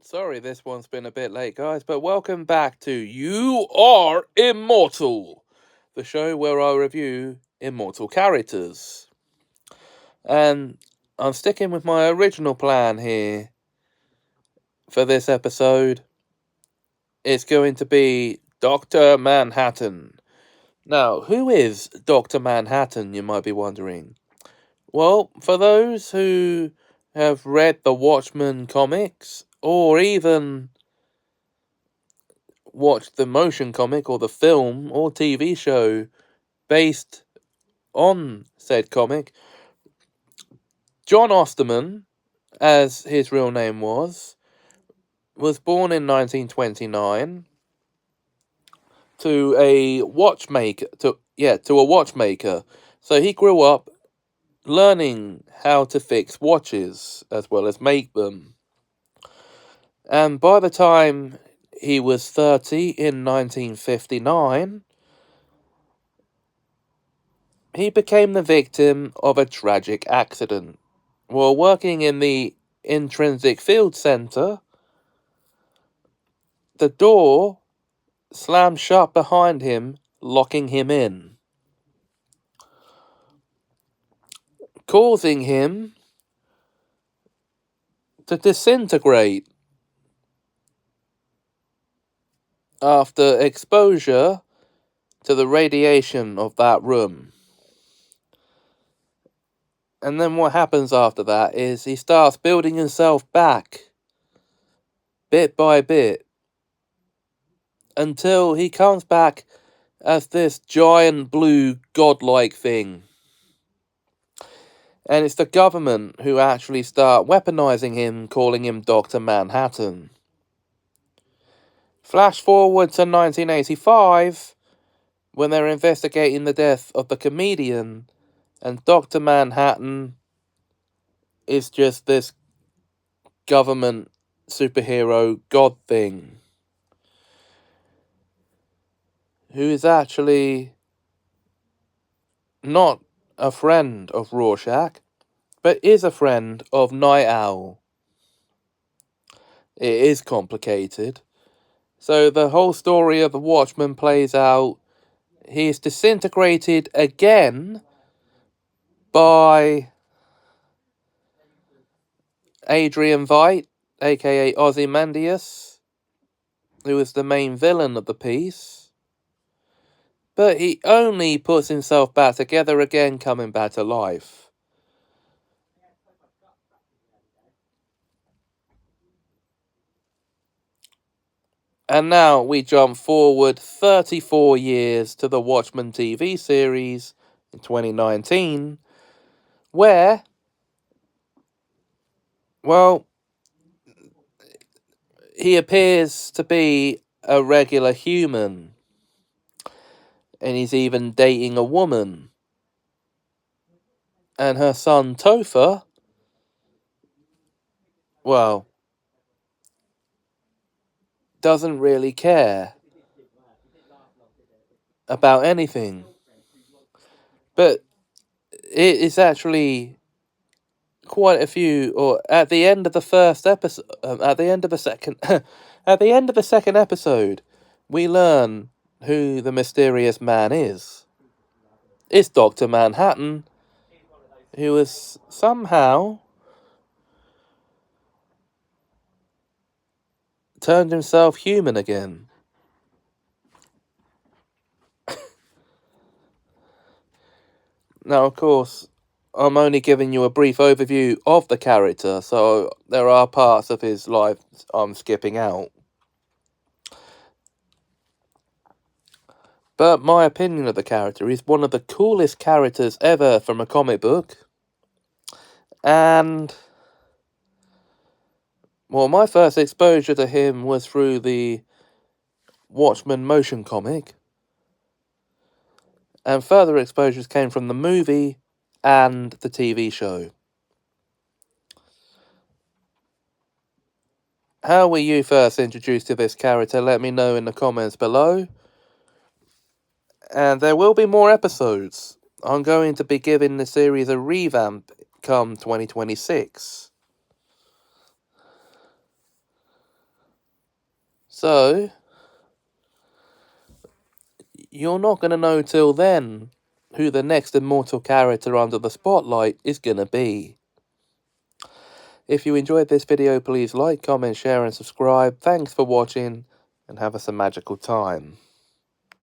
Sorry, this one's been a bit late, guys, but welcome back to You Are Immortal, the show where I review immortal characters. And I'm sticking with my original plan here for this episode. It's going to be Dr. Manhattan. Now, who is Dr. Manhattan, you might be wondering? Well, for those who have read the Watchmen comics, or even watched the motion comic or the film or TV show based on said comic, John Osterman, as his real name was born in 1929 to a watchmaker. To a watchmaker. So he grew up learning how to fix watches as well as make them. And by the time he was 30 in 1959, he became the victim of a tragic accident. While working in the intrinsic field center, the door slammed shut behind him, locking him in, causing him to disintegrate after exposure to the radiation of that room. And then what happens after that is he starts building himself back, bit by bit, until he comes back as this giant blue godlike thing. And it's the government who actually start weaponizing him, calling him Dr. Manhattan. Flash forward to 1985, when they're investigating the death of the comedian, and Dr. Manhattan is just this government superhero god thing, who is actually not a friend of Rorschach, but is a friend of Night Owl. It is complicated. So the whole story of the Watchmen plays out. He is disintegrated again by Adrian Veidt, aka Ozymandias, who is the main villain of the piece. But he only puts himself back together again, coming back to life. And now we jump forward 34 years to the Watchmen TV series in 2019, where, well, he appears to be a regular human. And he's even dating a woman. And her son Topher, well, doesn't really care about anything. But it is actually quite a few, or at the end of the first episode, at the end of the second, at the end of the second episode, we learn who the mysterious man is. It's Dr. Manhattan, who has somehow turned himself human again. Now, of course, I'm only giving you a brief overview of the character, so there are parts of his life I'm skipping out. But my opinion of the character, he's one of the coolest characters ever from a comic book. And, well, my first exposure to him was through the Watchmen motion comic. And further exposures came from the movie and the TV show. How were you first introduced to this character? Let me know in the comments below. And there will be more episodes. I'm going to be giving the series a revamp come 2026. So, you're not going to know till then who the next Immortal character under the spotlight is going to be. If you enjoyed this video, please like, comment, share and subscribe. Thanks for watching and have us a magical time.